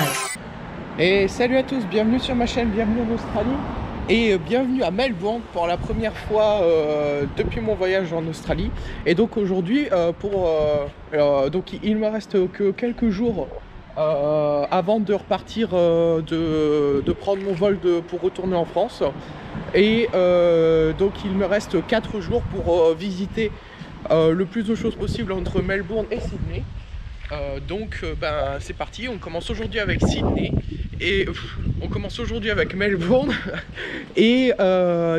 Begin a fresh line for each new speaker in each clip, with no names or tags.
live.
Et salut à tous, bienvenue sur ma chaîne, bienvenue en Australie et bienvenue à Melbourne pour la première fois depuis mon voyage en Australie. Et donc aujourd'hui, donc il me reste que quelques jours avant de repartir, de prendre mon vol pour retourner en France. Et donc il me reste 4 jours pour visiter le plus de choses possible entre Melbourne et Sydney. C'est parti, on commence aujourd'hui avec Sydney et on commence aujourd'hui avec Melbourne. Et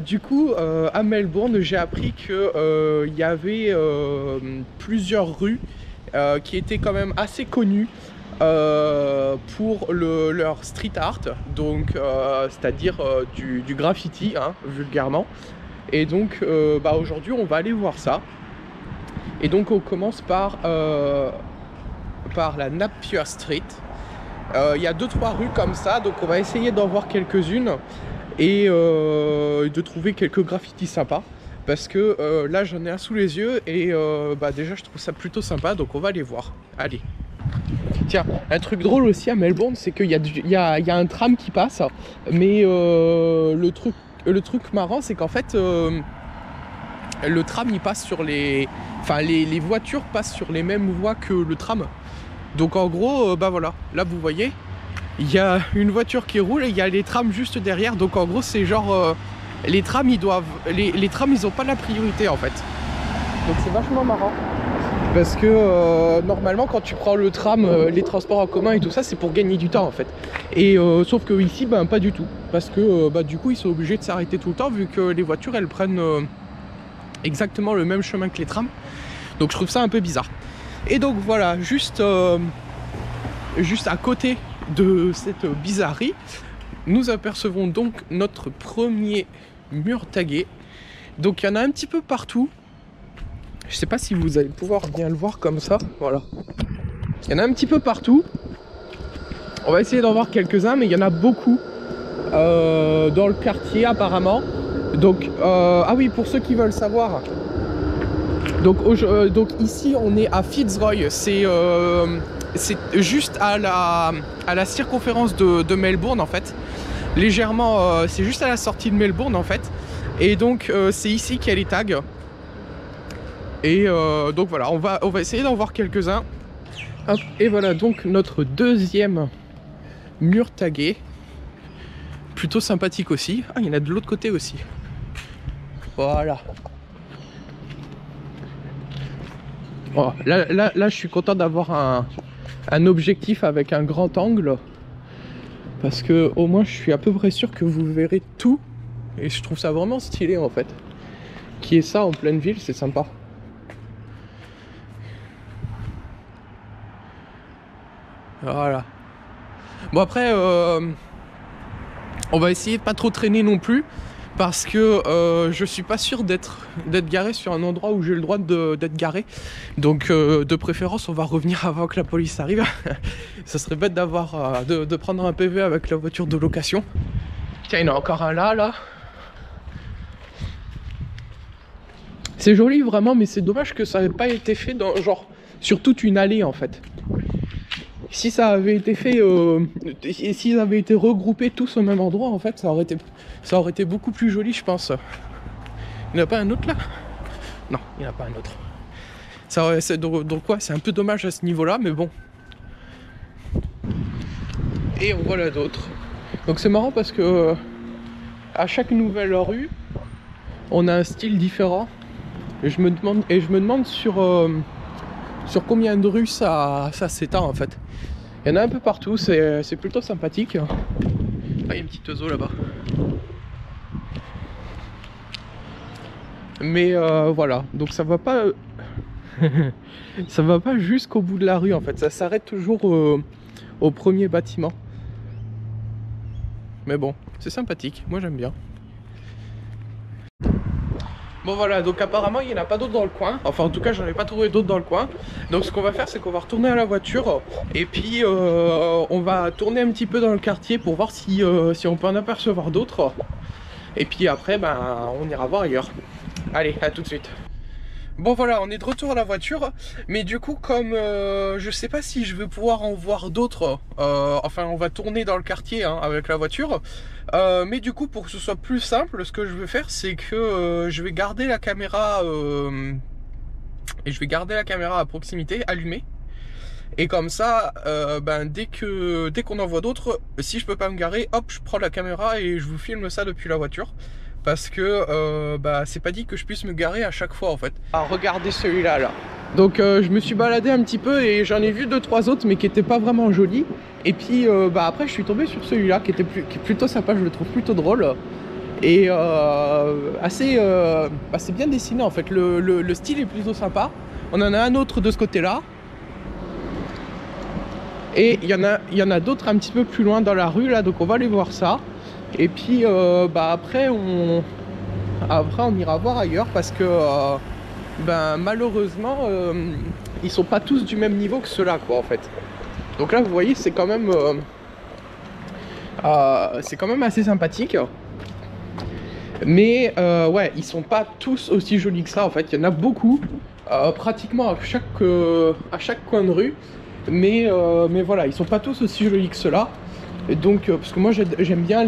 du coup à Melbourne j'ai appris que il y avait plusieurs rues qui étaient quand même assez connues pour leur street art, donc c'est-à-dire du graffiti, hein, vulgairement. Et donc aujourd'hui on va aller voir ça. Et donc on commence par la Napier Street. Il y a 2-3 rues comme ça, donc on va essayer d'en voir quelques-unes et de trouver quelques graffitis sympas, parce que là j'en ai un sous les yeux et déjà je trouve ça plutôt sympa, donc on va aller voir. Allez. Tiens, un truc drôle aussi à Melbourne, c'est qu'il y a un tram qui passe, mais le truc marrant, c'est qu'en fait le tram il passe sur les voitures passent sur les mêmes voies que le tram. Donc en gros, voilà, là vous voyez, il y a une voiture qui roule et il y a les trams juste derrière. Donc en gros c'est genre, les trams ils ont pas la priorité en fait. Donc c'est vachement marrant. Parce que normalement quand tu prends le tram, les transports en commun et tout ça, c'est pour gagner du temps en fait. Et sauf que ici, pas du tout. Parce que du coup ils sont obligés de s'arrêter tout le temps, vu que les voitures elles prennent exactement le même chemin que les trams. Donc je trouve ça un peu bizarre. Et donc voilà, juste à côté de cette bizarrerie, nous apercevons donc notre premier mur tagué. Donc il y en a un petit peu partout. Je sais pas si vous allez pouvoir bien le voir comme ça. Voilà. Il y en a un petit peu partout. On va essayer d'en voir quelques-uns, mais il y en a beaucoup dans le quartier apparemment. Donc, ah oui, pour ceux qui veulent savoir. Donc ici on est à Fitzroy, c'est juste à la circonférence de Melbourne en fait. Légèrement, c'est juste à la sortie de Melbourne en fait. Et donc c'est ici qu'il y a les tags. Et donc voilà, on va essayer d'en voir quelques-uns. Et voilà donc notre deuxième mur tagué. Plutôt sympathique aussi. Ah, il y en a de l'autre côté aussi. Voilà. Oh, là, je suis content d'avoir un objectif avec un grand angle, parce que au moins je suis à peu près sûr que vous verrez tout, et je trouve ça vraiment stylé en fait. Qui est ça en pleine ville, c'est sympa. Voilà. Bon après, on va essayer de pas trop traîner non plus, parce que je suis pas sûr d'être garé sur un endroit où j'ai le droit d'être garé. Donc de préférence on va revenir avant que la police arrive. Ça serait bête de prendre un PV avec la voiture de location. Tiens, il y en a encore un là. C'est joli vraiment, mais c'est dommage que ça n'ait pas été fait dans, genre, sur toute une allée en fait. Si ça avait été fait, s'ils avaient été regroupés tous au même endroit, en fait, ça aurait été beaucoup plus joli, je pense. Il n'y en a pas un autre là? Non, il n'y en a pas un autre. Donc ouais, c'est un peu dommage à ce niveau-là, mais bon. Et on voit là d'autres. Donc c'est marrant parce que à chaque nouvelle rue, on a un style différent. Et je me demande sur combien de rues ça s'étend en fait. Il y en a un peu partout, c'est plutôt sympathique. Ah, il y a un petit oiseau là-bas. Mais voilà, donc ça va pas ça va pas jusqu'au bout de la rue en fait, ça s'arrête toujours au premier bâtiment. Mais bon, c'est sympathique, moi j'aime bien. Bon voilà, donc apparemment il n'y en a pas d'autres dans le coin. Enfin en tout cas j'en ai pas trouvé d'autres dans le coin. Donc ce qu'on va faire, c'est qu'on va retourner à la voiture. Et puis on va tourner un petit peu dans le quartier pour voir si on peut en apercevoir d'autres. Et puis après on ira voir ailleurs. Allez, à tout de suite. Bon voilà, on est de retour à la voiture, mais du coup comme je sais pas si je vais pouvoir en voir d'autres, enfin on va tourner dans le quartier hein, avec la voiture, mais du coup pour que ce soit plus simple, ce que je vais faire c'est que je vais garder la caméra et je vais garder la caméra à proximité allumée, et comme ça ben, dès qu'on en voit d'autres, si je peux pas me garer, hop je prends la caméra et je vous filme ça depuis la voiture. Parce que bah, c'est pas dit que je puisse me garer à chaque fois en fait. Ah, regardez celui-là là. Donc je me suis baladé un petit peu et j'en ai vu 2-3 autres mais qui étaient pas vraiment jolis. Et puis bah, après je suis tombé sur celui-là qui est plutôt sympa, je le trouve plutôt drôle. Et assez bah, c'est bien dessiné en fait, le style est plutôt sympa. On en a un autre de ce côté-là. Et il y en a d'autres un petit peu plus loin dans la rue là, donc on va aller voir ça. Et puis bah après on ira voir ailleurs parce que ben malheureusement ils sont pas tous du même niveau que ceux-là quoi en fait. Donc là vous voyez c'est quand même assez sympathique. Mais ouais ils sont pas tous aussi jolis que ça en fait. Il y en a beaucoup pratiquement à chaque coin de rue. Mais voilà ils sont pas tous aussi jolis que ceux-là. Et donc, parce que moi j'aime bien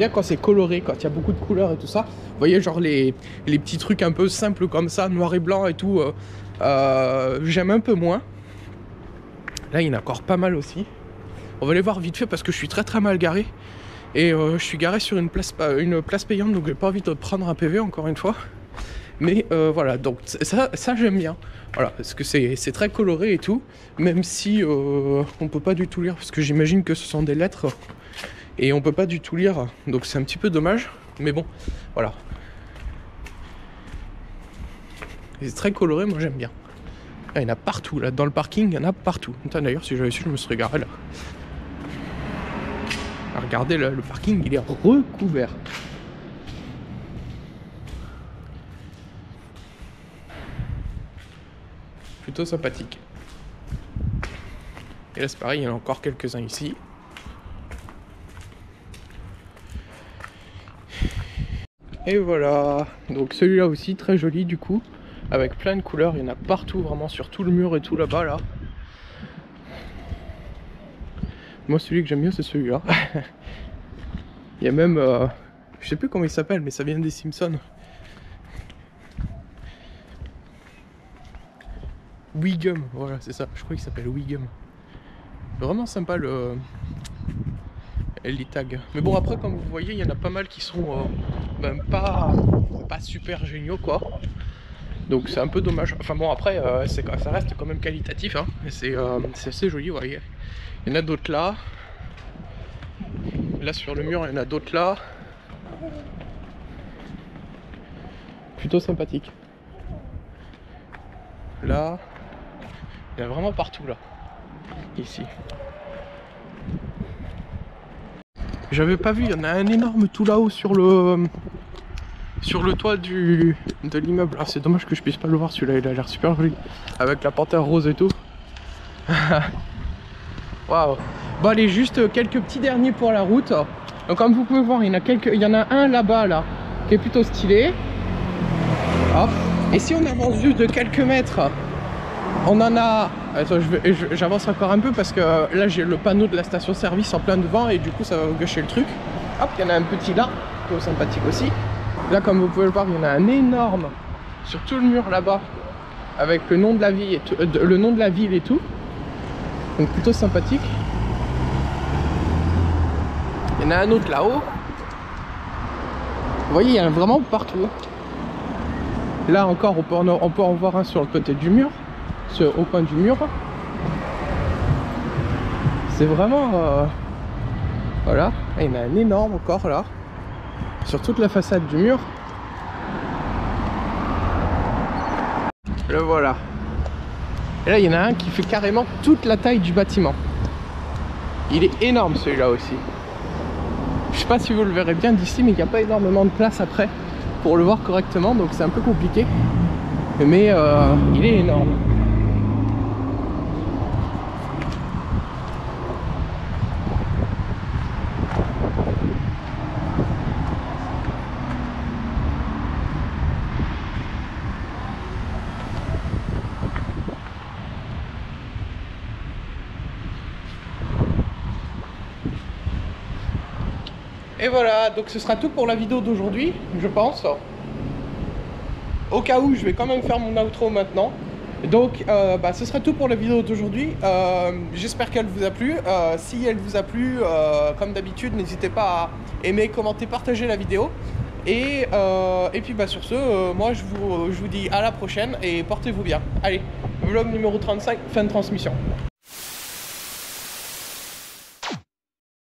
quand c'est coloré, quand il y a beaucoup de couleurs et tout ça. Vous voyez, genre les petits trucs un peu simples comme ça, noir et blanc et tout, j'aime un peu moins. Là, il y en a encore pas mal aussi. On va les voir vite fait parce que je suis très très mal garé. Et je suis garé sur une place payante, donc j'ai pas envie de prendre un PV encore une fois. Mais voilà, donc ça j'aime bien. Voilà, parce que c'est très coloré et tout. Même si on peut pas du tout lire, parce que j'imagine que ce sont des lettres. Et on peut pas du tout lire, donc c'est un petit peu dommage. Mais bon, voilà. C'est très coloré, moi j'aime bien. Là, il y en a partout, là, dans le parking, il y en a partout. D'ailleurs, si j'avais su, je me serais garé là. Alors, regardez, là, le parking, il est recouvert. Plutôt sympathique. Et là c'est pareil, il y en a encore quelques-uns ici. Et voilà, donc celui-là aussi très joli du coup, avec plein de couleurs, il y en a partout vraiment sur tout le mur et tout là-bas là. Moi celui que j'aime mieux c'est celui-là. Il y a même, je sais plus comment il s'appelle mais ça vient des Simpsons. Wiggum, voilà c'est ça, je crois qu'il s'appelle Wiggum. Vraiment sympa les tags. Mais bon après comme vous voyez il y en a pas mal qui sont même pas super géniaux quoi. Donc c'est un peu dommage. Enfin bon après ça reste quand même qualitatif hein. C'est assez joli vous voyez. Il y en a d'autres là. Là sur le mur il y en a d'autres là. Plutôt sympathique. Là. Il y en a vraiment partout là. Ici. J'avais pas vu, il y en a un énorme tout là-haut sur le toit de l'immeuble. Ah c'est dommage que je puisse pas le voir celui-là, il a l'air super joli. Avec la panthère rose et tout. Waouh. Bon allez, juste quelques petits derniers pour la route. Donc comme vous pouvez voir, il y en a un là-bas là, qui est plutôt stylé. Hop. Et si on avance juste de quelques mètres, on en a... Attends, j'avance encore un peu parce que là j'ai le panneau de la station service en plein devant et du coup ça va vous gâcher le truc. Hop, il y en a un petit là, plutôt sympathique aussi. Là comme vous pouvez le voir, il y en a un énorme sur tout le mur là-bas avec le nom de la ville et tout, le nom de la ville et tout. Donc plutôt sympathique. Il y en a un autre là-haut. Vous voyez, il y en a vraiment partout. Là encore, on peut en voir un sur le côté du mur, au coin du mur. C'est vraiment... voilà, et il y en a un énorme encore là, sur toute la façade du mur. Le voilà. Et là, il y en a un qui fait carrément toute la taille du bâtiment. Il est énorme celui-là aussi. Je sais pas si vous le verrez bien d'ici, mais il n'y a pas énormément de place après pour le voir correctement, donc c'est un peu compliqué. Mais il est énorme. Et voilà, donc ce sera tout pour la vidéo d'aujourd'hui, je pense. Au cas où, je vais quand même faire mon outro maintenant. Donc, ce sera tout pour la vidéo d'aujourd'hui. J'espère qu'elle vous a plu. Si elle vous a plu, comme d'habitude, n'hésitez pas à aimer, commenter, partager la vidéo. Et puis sur ce, moi je vous dis à la prochaine et portez-vous bien. Allez, vlog numéro 35, fin de transmission.